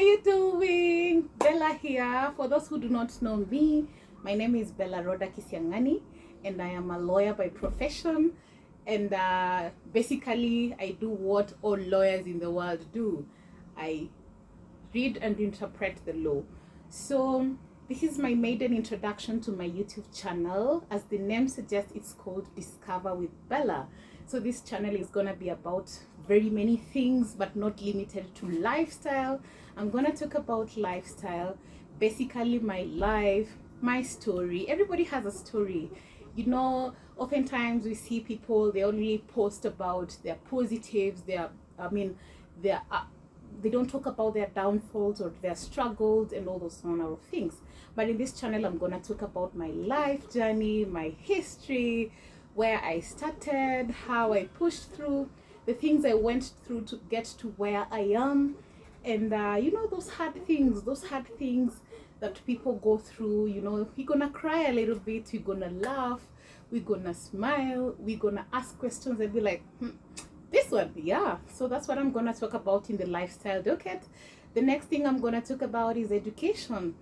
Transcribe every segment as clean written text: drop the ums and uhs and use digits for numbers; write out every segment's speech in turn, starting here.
you doing? Bella here. For those who do not know me, my name is Bella Roda Kisiangani, and I am a lawyer by profession. And basically, I do what all lawyers in the world do. I read and interpret the law. So this is my maiden introduction to my YouTube channel. As the name suggests, it's called Discover with Bella. So this channel is gonna be about very many things, but not limited to lifestyle. I'm gonna talk about lifestyle, basically my life, my story. Everybody has a story. You know, oftentimes we see people, they only post about their positives, their they don't talk about their downfalls or their struggles and all those manner of things. But in this channel, I'm gonna talk about my life journey, my history, where I started, how I pushed through, the things I went through to get to where I am, and you know, those hard things that people go through. You know, you're gonna cry a little bit, you're gonna laugh, we're gonna smile, we're gonna ask questions and be like, this one, yeah. So that's what I'm gonna talk about in the lifestyle docket. The next thing I'm gonna talk about is education.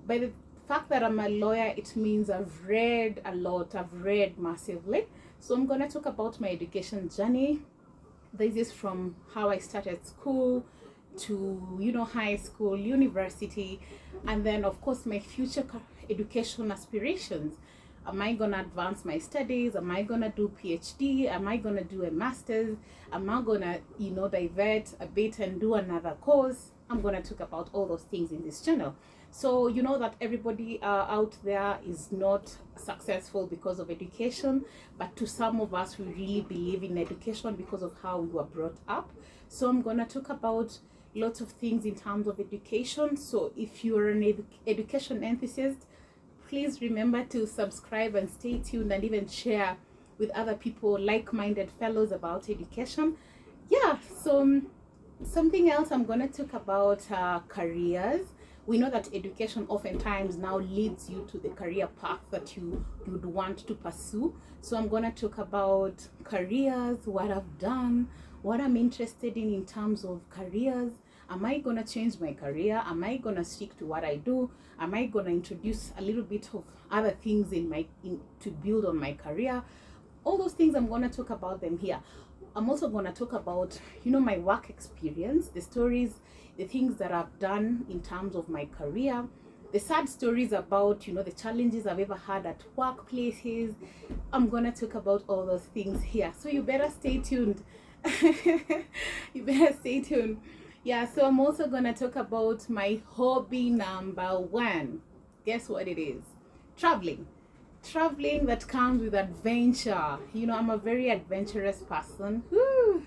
By the fact that I'm a lawyer, it means I've read a lot, I've read massively. So I'm gonna talk about my education journey. This is from how I started school to, you know, high school, university, and then of course my future education aspirations. Am I gonna advance my studies? Am I gonna do PhD? Am I gonna do a master's? Am I gonna, you know, divert a bit and do another course? I'm gonna talk about all those things in this channel. So you know that everybody out there is not successful because of education, but to some of us, we really believe in education because of how we were brought up. So I'm gonna talk about lots of things in terms of education. So if you're an education enthusiast, please remember to subscribe and stay tuned and even share with other people, like-minded fellows, about education. Yeah, so something else I'm going to talk about careers. We know that education oftentimes now leads you to the career path that you would want to pursue. So I'm going to talk about careers, what I've done, what I'm interested in terms of careers. Am I going to change my career? Am I going to stick to what I do? Am I going to introduce a little bit of other things to build on my career? All those things, I'm going to talk about them here. I'm also going to talk about, you know, my work experience, the stories, the things that I've done in terms of my career, the sad stories about, you know, the challenges I've ever had at workplaces. I'm going to talk about all those things here. So you better stay tuned. You better stay tuned. Yeah, so I'm also going to talk about my hobby number one. Guess what it is? Traveling. Traveling that comes with adventure. You know, I'm a very adventurous person. Woo!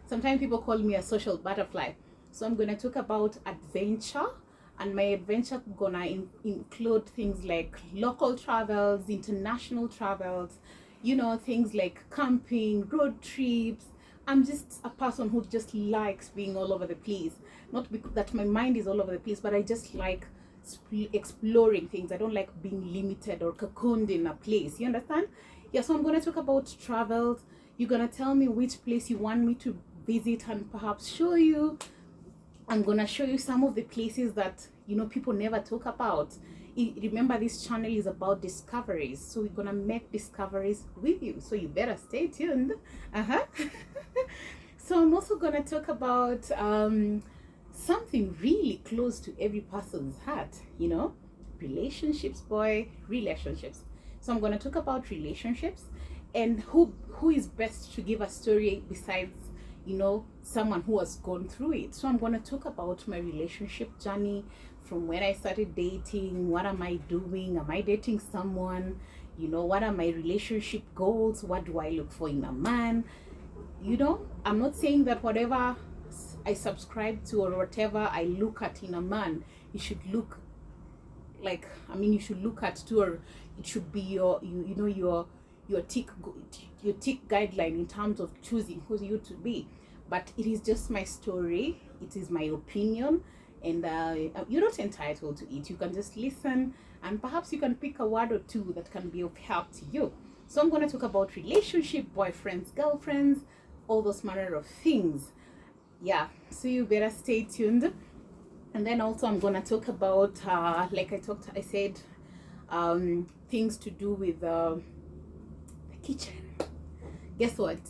Sometimes people call me a social butterfly. So I'm going to talk about adventure. And my adventure gonna include things like local travels, international travels, you know, things like camping, road trips. I'm just a person who just likes being all over the place. Not because that my mind is all over the place, but I just like exploring things. I don't like being limited or cocooned in a place. You understand? Yeah, so I'm going to talk about travels. You're going to tell me which place you want me to visit and perhaps show you. I'm going to show you some of the places that, you know, people never talk about. Remember, this channel is about discoveries, so we're gonna make discoveries with you, so you better stay tuned. So I'm also gonna talk about something really close to every person's heart, you know, relationships. Relationships. So I'm gonna talk about relationships and who is best to give a story besides, you know, someone who has gone through it. So I'm going to talk about my relationship journey from when I started dating. What am I doing? Am I dating someone? You know, what are my relationship goals? What do I look for in a man? You know, I'm not saying that whatever I subscribe to or whatever I look at in a man, you should look like, I mean, you should look at to, or it should be your tick guideline in terms of choosing who you to be. But it is just my story, it is my opinion, and you're not entitled to it. You can just listen, and perhaps you can pick a word or two that can be of help to you. So I'm going to talk about relationship, boyfriends, girlfriends, all those manner of things. Yeah, so you better stay tuned. And then also I'm gonna talk about I said things to do with the kitchen. Guess what?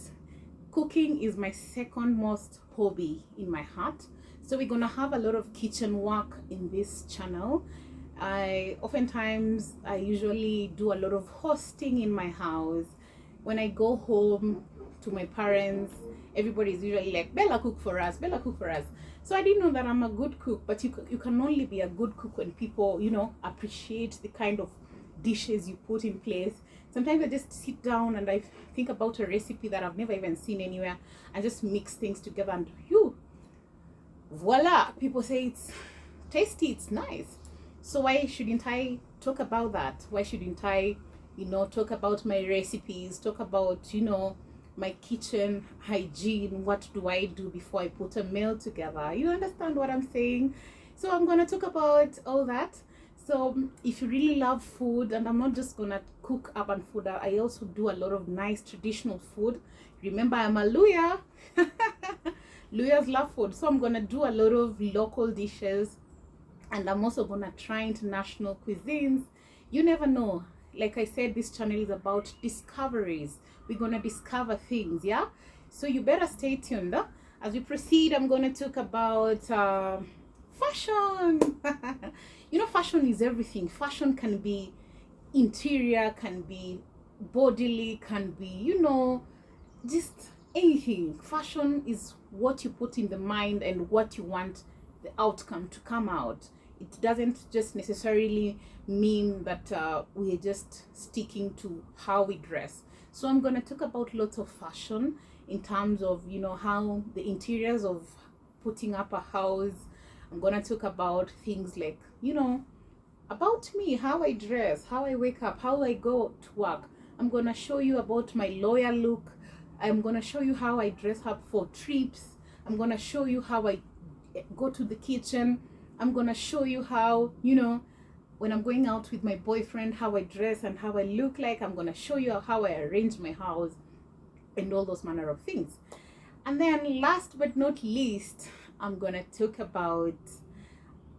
Cooking is my second most hobby in my heart. So we're gonna have a lot of kitchen work in this channel. I usually do a lot of hosting in my house. When I go home to my parents, everybody's usually like, Bella, cook for us, Bella, cook for us. So I didn't know that I'm a good cook, but you can only be a good cook when people, appreciate the kind of dishes you put in place. Sometimes I just sit down and I think about a recipe that I've never even seen anywhere and just mix things together, and voila, people say it's tasty, it's nice. So why shouldn't I talk about that? Why shouldn't I, talk about my recipes, talk about, my kitchen hygiene? What do I do before I put a meal together? You understand what I'm saying? So I'm gonna talk about all that. So if you really love food, and I'm not just gonna cook urban food, I also do a lot of nice traditional food. Remember, I'm a Luya. Luyas love food, so I'm gonna do a lot of local dishes, and I'm also gonna try international cuisines. You never know. Like I said, this channel is about discoveries. We're gonna discover things, yeah? So you better stay tuned. As we proceed, I'm gonna talk about fashion. Fashion is everything. Fashion can be interior, can be bodily, can be, just anything. Fashion is what you put in the mind and what you want the outcome to come out. It doesn't just necessarily mean that we're just sticking to how we dress. So I'm going to talk about lots of fashion in terms of, how the interiors of putting up a house. I'm going to talk about things like, about me, how I dress, how I wake up, how I go to work. I'm going to show you about my lawyer look. I'm going to show you how I dress up for trips. I'm going to show you how I go to the kitchen. I'm going to show you how, when I'm going out with my boyfriend, how I dress and how I look like. I'm going to show you how I arrange my house and all those manner of things. And then last but not least, I'm going to talk about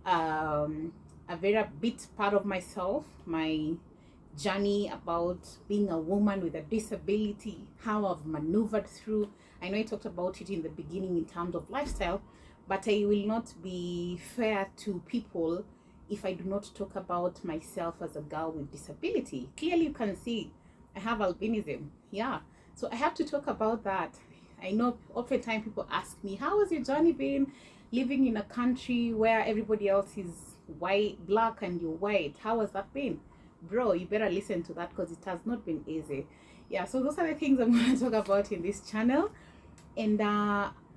a very bit part of myself, my journey about being a woman with a disability, how I've maneuvered through. I know I talked about it in the beginning in terms of lifestyle, but I will not be fair to people if I do not talk about myself as a girl with disability. Clearly you can see I have albinism. Yeah, so I have to talk about that. I know oftentimes people ask me, how has your journey been living in a country where everybody else is white, black, and you're white? How has that been? Bro, you better listen to that because it has not been easy. Yeah, so those are the things I'm going to talk about in this channel. And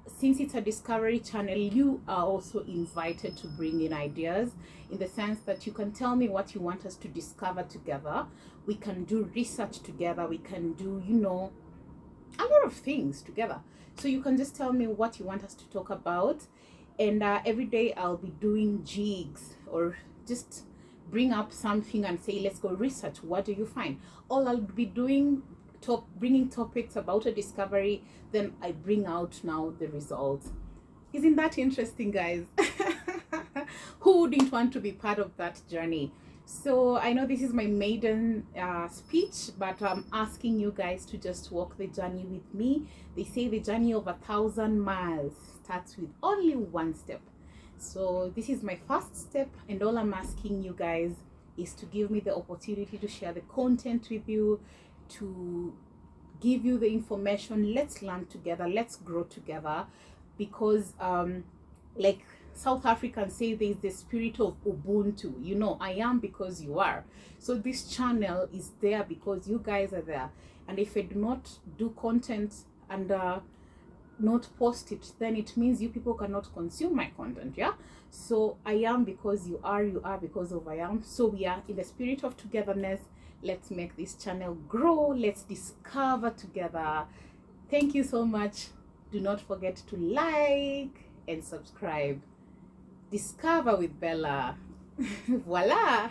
since it's a discovery channel, you are also invited to bring in ideas, in the sense that you can tell me what you want us to discover together. We can do research together. We can do, a lot of things together. So you can just tell me what you want us to talk about. And every day I'll be doing jigs, or just bring up something and say, let's go research. What do you find? All I'll be doing, bringing topics about a discovery, then I bring out now the results. Isn't that interesting, guys? Who wouldn't want to be part of that journey? So I know this is my maiden speech, but I'm asking you guys to just walk the journey with me. They say the journey of 1,000 miles starts with only one step. So this is my first step, and all I'm asking you guys is to give me the opportunity to share the content with you, to give you the information. Let's learn together, let's grow together, because like South Africans say, there's the spirit of Ubuntu. I am because you are. So this channel is there because you guys are there. And if I do not do content and not post it, then it means you people cannot consume my content. Yeah, so I am because you are because of I am. So we are in the spirit of togetherness. Let's make this channel grow. Let's discover together. Thank you so much. Do not forget to like and subscribe. Discover with Bella. Voila.